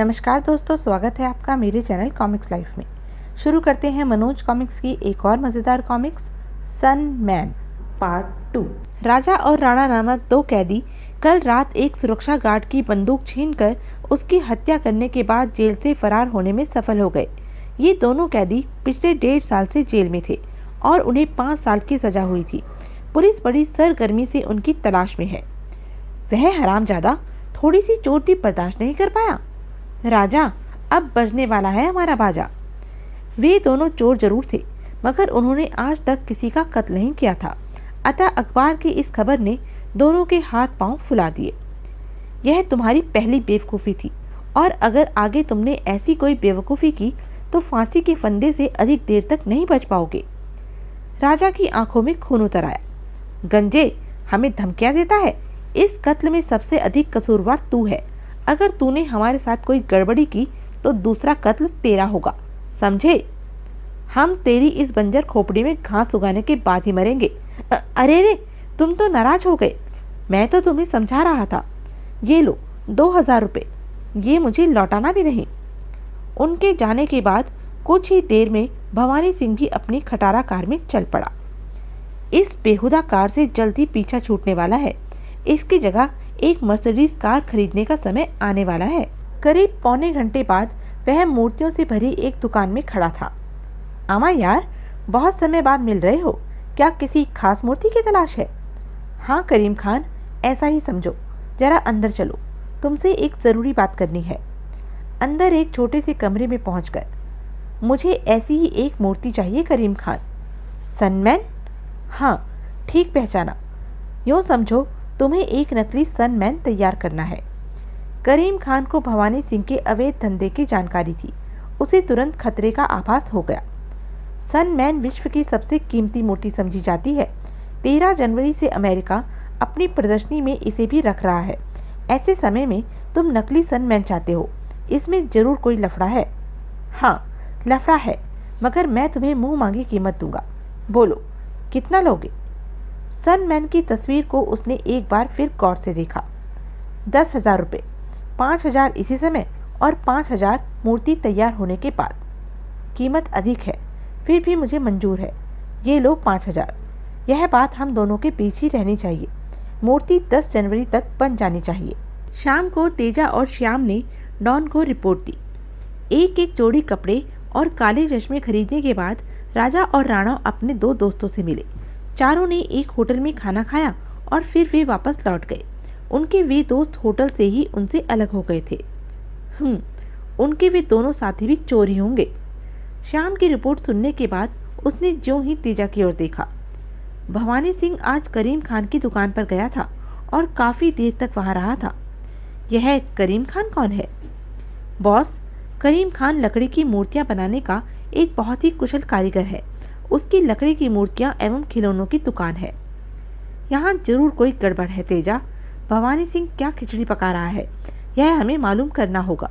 नमस्कार दोस्तों, स्वागत है आपका मेरे चैनल कॉमिक्स लाइफ में। शुरू करते हैं मनोज कॉमिक्स की एक और मज़ेदार कॉमिक्स, सन मैन पार्ट 2। राजा और राणा नामक दो कैदी कल रात एक सुरक्षा गार्ड की बंदूक छीनकर उसकी हत्या करने के बाद जेल से फरार होने में सफल हो गए। ये दोनों कैदी पिछले 1.5 साल से जेल में थे और उन्हें 5 साल की सजा हुई थी। पुलिस बड़ी सरगर्मी से उनकी तलाश में है। वह हरामजादा थोड़ी सी चोट भी बर्दाश्त नहीं कर पाया। राजा, अब बजने वाला है हमारा बाजा। वे दोनों चोर जरूर थे, मगर उन्होंने आज तक किसी का कत्ल नहीं किया था। अतः अखबार की इस खबर ने दोनों के हाथ पांव फुला दिए। यह तुम्हारी पहली बेवकूफ़ी थी, और अगर आगे तुमने ऐसी कोई बेवकूफ़ी की तो फांसी के फंदे से अधिक देर तक नहीं बच पाओगे। राजा की आंखों में खून उतर आया। गंजे, हमें धमकियां देता है? इस कत्ल में सबसे अधिक कसूरवार तू है। अगर तूने हमारे साथ कोई गड़बड़ी की तो दूसरा कत्ल तेरा होगा, समझे? हम तेरी इस बंजर खोपड़ी में घास उगाने के बाद ही मरेंगे। अरे रे, तुम तो नाराज हो गए। मैं तो तुम्हें समझा रहा था। ये लो 2000 रुपये, ये मुझे लौटाना भी नहीं। उनके जाने के बाद कुछ ही देर में भवानी सिंह भी अपनी खटारा कार में चल पड़ा। इस बेहुदा कार से जल्दी पीछा छूटने वाला है। इसकी जगह एक मर्सिडीज कार खरीदने का समय आने वाला है। करीब पौने घंटे बाद वह मूर्तियों से भरी एक दुकान में खड़ा था। आमा यार, बहुत समय बाद मिल रहे हो। क्या किसी खास मूर्ति की तलाश है? हाँ करीम खान, ऐसा ही समझो। जरा अंदर चलो, तुमसे एक ज़रूरी बात करनी है। अंदर एक छोटे से कमरे में पहुंचकर, मुझे ऐसी ही एक मूर्ति चाहिए करीम खान। सनमैन? हाँ, ठीक पहचाना। यूँ समझो, तुम्हें एक नकली सनमैन तैयार करना है। करीम खान को भवानी सिंह के अवैध धंधे की जानकारी थी। उसे तुरंत खतरे का आभास हो गया। सनमैन विश्व की सबसे कीमती मूर्ति समझी जाती है। 13 जनवरी से अमेरिका अपनी प्रदर्शनी में इसे भी रख रहा है। ऐसे समय में तुम नकली सनमैन चाहते हो, इसमें जरूर कोई लफड़ा है। हाँ, लफड़ा है, मगर मैं तुम्हें मुंह मांगी कीमत दूंगा। बोलो, कितना लोगे? सनमैन की तस्वीर को उसने एक बार फिर गौर से देखा। 10,000 रुपये, 5,000 इसी समय और 5,000 मूर्ति तैयार होने के बाद। कीमत अधिक है, फिर भी मुझे मंजूर है। ये लो 5,000। यह बात हम दोनों के बीच ही रहनी चाहिए। मूर्ति 10 जनवरी तक बन जानी चाहिए। शाम को तेजा और श्याम ने डॉन को रिपोर्ट दी। एक एक जोड़ी कपड़े और काले चश्मे खरीदने के बाद राजा और राणा अपने दो दोस्तों से मिले। चारों ने एक होटल में खाना खाया और फिर वे वापस लौट गए। उनके वे दोस्त होटल से ही उनसे अलग हो गए थे। उनके वे दोनों साथी भी चोर ही होंगे। श्याम की रिपोर्ट सुनने के बाद उसने ज्यों ही तेजा की ओर देखा। भवानी सिंह आज करीम खान की दुकान पर गया था और काफ़ी देर तक वहाँ रहा था। यह करीम खान कौन है? बॉस, करीम खान लकड़ी की मूर्तियाँ बनाने का एक बहुत ही कुशल कारीगर है। उसकी लकड़ी की मूर्तियाँ एवं खिलौनों की दुकान है। यहाँ जरूर कोई गड़बड़ है तेजा। भवानी सिंह क्या खिचड़ी पका रहा है, यह हमें मालूम करना होगा।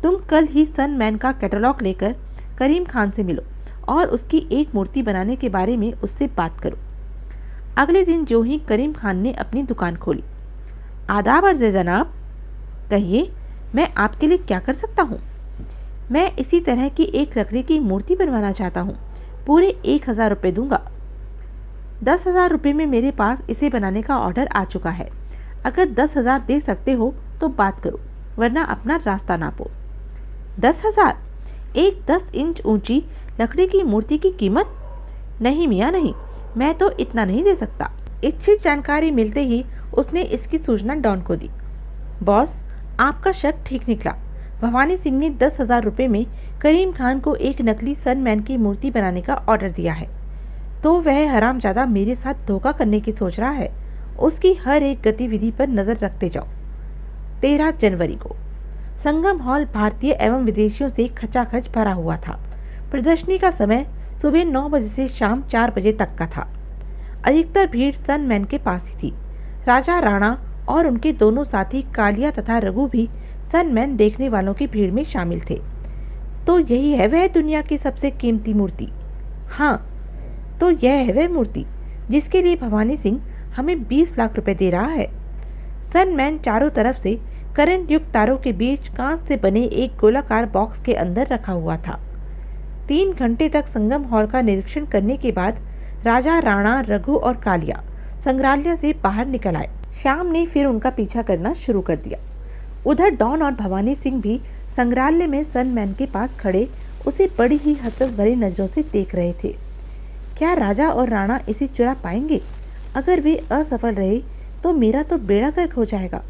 तुम कल ही सनमैन का कैटलॉग लेकर करीम खान से मिलो और उसकी एक मूर्ति बनाने के बारे में उससे बात करो। अगले दिन जो ही करीम खान ने अपनी दुकान खोली। आदाब अर्ज़ जनाब। कहिए, मैं आपके लिए क्या कर सकता हूँ? मैं इसी तरह की एक लकड़ी की मूर्ति बनवाना चाहता हूँ। पूरे 1,000 रुपये दूंगा। 10,000 रुपये में मेरे पास इसे बनाने का ऑर्डर आ चुका है। अगर 10,000 दे सकते हो तो बात करो, वरना अपना रास्ता नापो। 10,000? एक 10 इंच ऊंची लकड़ी की मूर्ति की कीमत? नहीं मियाँ नहीं, मैं तो इतना नहीं दे सकता। इच्छित जानकारी मिलते ही उसने इसकी सूचना डॉन को दी। बॉस, आपका शक ठीक निकला। भवानी सिंह ने 10,000 रुपये में करीम खान को एक नकली सनमैन की मूर्ति बनाने का ऑर्डर दिया है। तो वह हरामजादा मेरे साथ धोखा करने की सोच रहा है। उसकी हर एक गतिविधि पर नज़र रखते जाओ। 13 जनवरी को संगम हॉल भारतीय एवं विदेशियों से खचाखच भरा हुआ था। प्रदर्शनी का समय सुबह 9 बजे से शाम 4 बजे तक का था। अधिकतर भीड़ सनमैन के पास ही थी। राजा, राणा और उनके दोनों साथी कालिया तथा रघु भी सनमैन देखने वालों की भीड़ में शामिल थे। तो यही है वह दुनिया की सबसे कीमती मूर्ति। हाँ, तो यह है वह मूर्ति जिसके लिए भवानी सिंह हमें 20 लाख रुपए दे रहा है। सनमैन चारों तरफ से करंट युक्त तारों के बीच कांच से बने एक गोलाकार बॉक्स के अंदर रखा हुआ था। 3 घंटे तक संगम हॉल का निरीक्षण करने के बाद राजा, राणा, रघु और कालिया संग्रहालय से बाहर निकल आए। श्याम ने फिर उनका पीछा करना शुरू कर दिया। उधर डॉन और भवानी सिंह भी संग्रहालय में सनमैन के पास खड़े उसे बड़ी ही हसरत भरी नजरों से देख रहे थे। क्या राजा और राणा इसे चुरा पाएंगे? अगर वे असफल रहे तो मेरा तो बेड़ा गर्क हो जाएगा।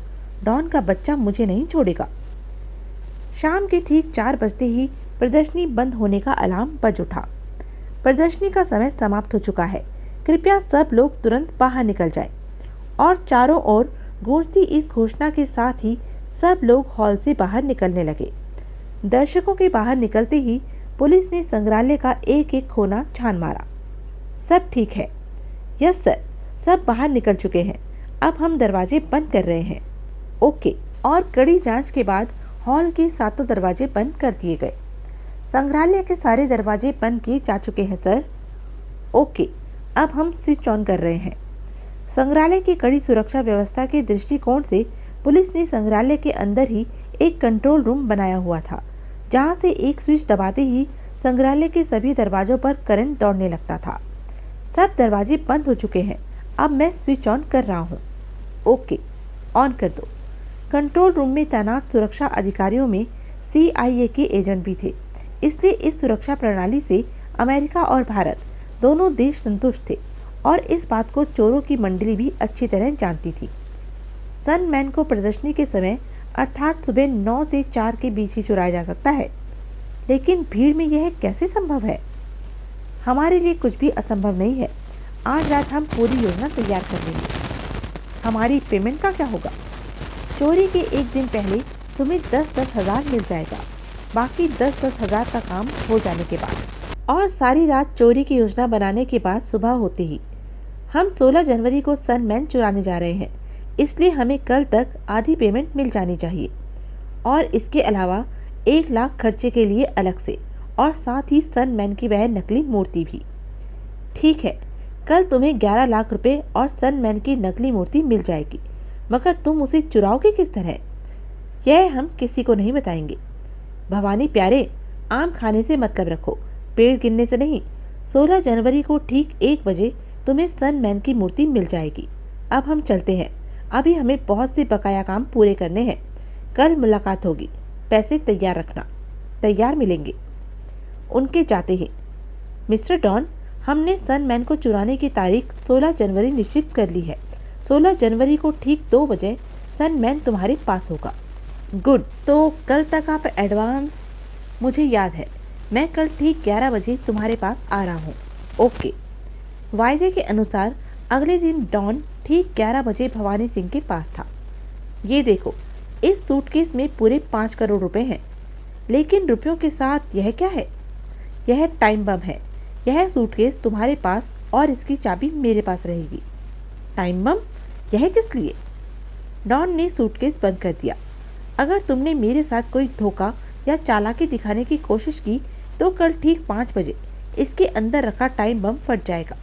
डॉन का बच्चा मुझे नहीं छोड़ेगा। शाम के ठीक 4 बजते ही प्रदर्शनी बंद होने का अलार्म बज उठा। प्रदर्शनी का समय समाप्त हो चुका है। कृपया सब लोग तुरंत बाहर निकल जाएं। और चारों ओर गूंजती इस घोषणा के साथ ही सब लोग हॉल से बाहर निकलने लगे। दर्शकों के बाहर निकलते ही पुलिस ने संग्रहालय का एक एक कोना छान मारा। सब ठीक है? यस सर, सब बाहर निकल चुके हैं। अब हम दरवाजे बंद कर रहे हैं। ओके। और कड़ी जांच के बाद हॉल के 7 दरवाजे बंद कर दिए गए। संग्रहालय के सारे दरवाजे बंद किए जा चुके हैं सर। ओके, अब हम स्विच ऑन कर रहे हैं। संग्रहालय की कड़ी सुरक्षा व्यवस्था के दृष्टिकोण से पुलिस ने संग्रहालय के अंदर ही एक कंट्रोल रूम बनाया हुआ था, जहां से एक स्विच दबाते ही संग्रहालय के सभी दरवाजों पर करंट दौड़ने लगता था। सब दरवाजे बंद हो चुके हैं। अब मैं स्विच ऑन कर रहा हूँ। ओके, ऑन कर दो। कंट्रोल रूम में तैनात सुरक्षा अधिकारियों में CIA के एजेंट भी थे, इसलिए इस सुरक्षा प्रणाली से अमेरिका और भारत दोनों देश संतुष्ट थे और इस बात को चोरों की मंडली भी अच्छी तरह जानती थी। सनमैन को प्रदर्शनी के समय अर्थात सुबह 9 से 4 के बीच ही चुराया जा सकता है, लेकिन भीड़ में यह कैसे संभव है? हमारे लिए कुछ भी असंभव नहीं है। आज रात हम पूरी योजना तैयार कर लेंगे। हमारी पेमेंट का क्या होगा? चोरी के एक दिन पहले तुम्हें 10-10 हज़ार मिल जाएगा, बाकी 10-10 हज़ार का काम हो जाने के बाद। और सारी रात चोरी की योजना बनाने के बाद सुबह होते ही हम 16 जनवरी को सनमैन चुराने जा रहे हैं, इसलिए हमें कल तक आधी पेमेंट मिल जानी चाहिए। और इसके अलावा 1 लाख खर्चे के लिए अलग से, और साथ ही सनमैन की वह नकली मूर्ति भी। ठीक है, कल तुम्हें 11 लाख रुपए और सनमैन की नकली मूर्ति मिल जाएगी, मगर तुम उसे चुराओगे किस तरह? यह हम किसी को नहीं बताएंगे। भवानी प्यारे, आम खाने से मतलब रखो, पेड़ गिनने से नहीं। 16 जनवरी को ठीक 1 बजे तुम्हें सनमैन की मूर्ति मिल जाएगी। अब हम चलते हैं, अभी हमें बहुत से बकाया काम पूरे करने हैं। कल मुलाकात होगी, पैसे तैयार रखना। तैयार मिलेंगे। उनके जाते ही, मिस्टर डॉन, हमने सनमैन को चुराने की तारीख 16 जनवरी निश्चित कर ली है। 16 जनवरी को ठीक 2 बजे सनमैन तुम्हारे पास होगा। गुड, तो कल तक आप एडवांस? मुझे याद है, मैं कल ठीक 11 बजे तुम्हारे पास आ रहा हूँ। ओके। वायदे के अनुसार अगले दिन डॉन ठीक 11 बजे भवानी सिंह के पास था। ये देखो, इस सूटकेस में पूरे 5 करोड़ रुपए हैं। लेकिन रुपयों के साथ यह क्या है? यह टाइम बम है। यह सूटकेस तुम्हारे पास और इसकी चाबी मेरे पास रहेगी। Time bomb? यह किस लिए? डॉन ने सूटकेस बंद कर दिया। अगर तुमने मेरे साथ कोई धोखा या चालाकी दिखाने की कोशिश की तो कल ठीक 5 बजे इसके अंदर रखा टाइम बम फट जाएगा।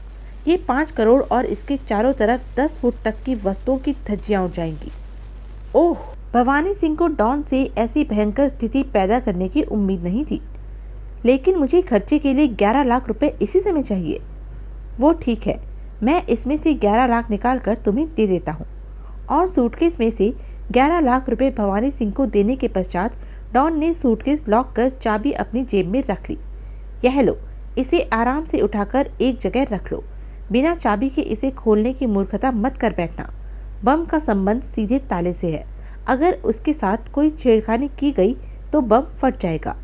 ये 5 करोड़ और इसके चारों तरफ 10 फुट तक की वस्तुओं की धज्जियां उड़ जाएंगी। ओह! भवानी सिंह को डॉन से ऐसी भयंकर स्थिति पैदा करने की उम्मीद नहीं थी, लेकिन मुझे खर्चे के लिए 11 लाख रुपए इसी समय चाहिए। वो ठीक है, मैं इसमें से 11 लाख निकाल कर तुम्हें दे देता हूँ। और सूटकेस में से 11 लाख रुपए भवानी सिंह को देने के पश्चात डॉन ने सूटकेस लॉक कर चाबी अपनी जेब में रख ली। यह लो, इसे आराम से उठाकर एक जगह रख लो। बिना चाबी के इसे खोलने की मूर्खता मत कर बैठना। बम का संबंध सीधे ताले से है। अगर उसके साथ कोई छेड़खानी की गई तो बम फट जाएगा।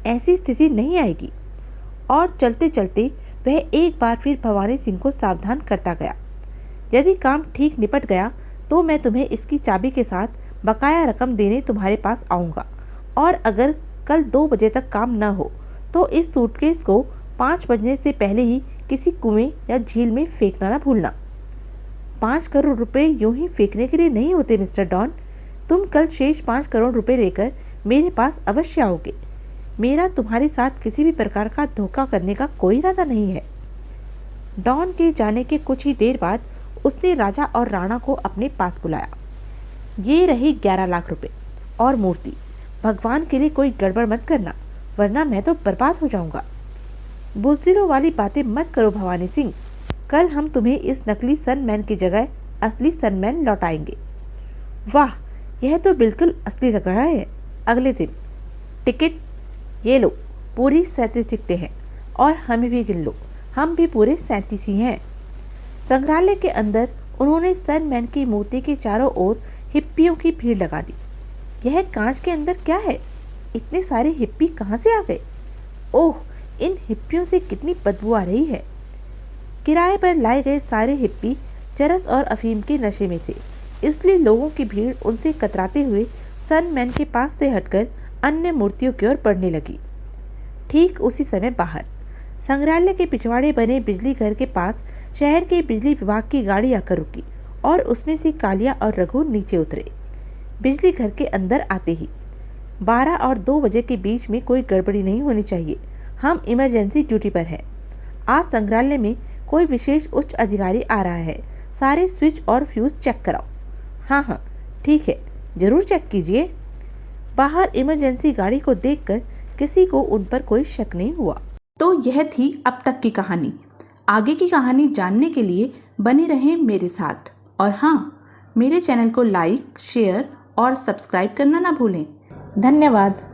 ऐसी स्थिति नहीं आएगी। और चलते चलते वह एक बार फिर भवानी सिंह को सावधान करता गया। यदि काम ठीक निपट गया तो मैं तुम्हें इसकी चाबी के साथ बकाया रकम देने तुम्हारे पास आऊँगा। और अगर कल 2 बजे तक काम न हो तो इस सूटकेस को 5 बजने से पहले ही किसी कुएं या झील में फेंकना न भूलना। 5 करोड़ रुपए यूं ही फेंकने के लिए नहीं होते मिस्टर डॉन। तुम कल शेष 5 करोड़ रुपए लेकर मेरे पास अवश्य आओगे। मेरा तुम्हारे साथ किसी भी प्रकार का धोखा करने का कोई इरादा नहीं है। डॉन के जाने के कुछ ही देर बाद उसने राजा और राणा को अपने पास बुलाया। ये रही 11 लाख रुपए और मूर्ति। भगवान के लिए कोई गड़बड़ मत करना, वरना मैं तो बर्बाद हो जाऊंगा। बुजदिलों वाली बातें मत करो भवानी सिंह। कल हम तुम्हें इस नकली सनमैन की जगह असली सनमैन लौटाएंगे। वाह, यह तो बिल्कुल असली लग रहा है। अगले दिन, टिकट ये लो, पूरी 37 टिकटें हैं और हमें भी गिन लो, हम भी पूरे 37 ही हैं। संग्रहालय के अंदर उन्होंने सनमैन की मूर्ति के चारों ओर हिप्पियों की भीड़ लगा दी। यह कांच के अंदर क्या है? इतने सारे हिप्पी कहाँ से आ गए? ओह, इन हिप्पियों से कितनी बदबू आ रही है। किराए पर लाए गए सारे हिप्पी चरस और अफीम के नशे में थे, इसलिए लोगों की भीड़ उनसे कतराते हुए सनमैन के पास से हटकर अन्य मूर्तियों की ओर बढ़ने लगी। ठीक उसी समय बाहर संग्रहालय के पिछवाड़े बने बिजली घर के पास शहर के बिजली विभाग की गाड़ी आकर रुकी और उसमें से कालिया और रघु नीचे उतरे। बिजली घर के अंदर आते ही 12 और 2 बजे के बीच में कोई गड़बड़ी नहीं होनी चाहिए। हम इमरजेंसी ड्यूटी पर हैं। आज संग्रहालय में कोई विशेष उच्च अधिकारी आ रहा है। सारे स्विच और फ्यूज चेक कराओ। हाँ हाँ, ठीक है, जरूर चेक कीजिए। बाहर इमरजेंसी गाड़ी को देखकर किसी को उन पर कोई शक नहीं हुआ। तो यह थी अब तक की कहानी। आगे की कहानी जानने के लिए बने रहें मेरे साथ। और हाँ, मेरे चैनल को लाइक, शेयर और सब्सक्राइब करना ना भूलें। धन्यवाद।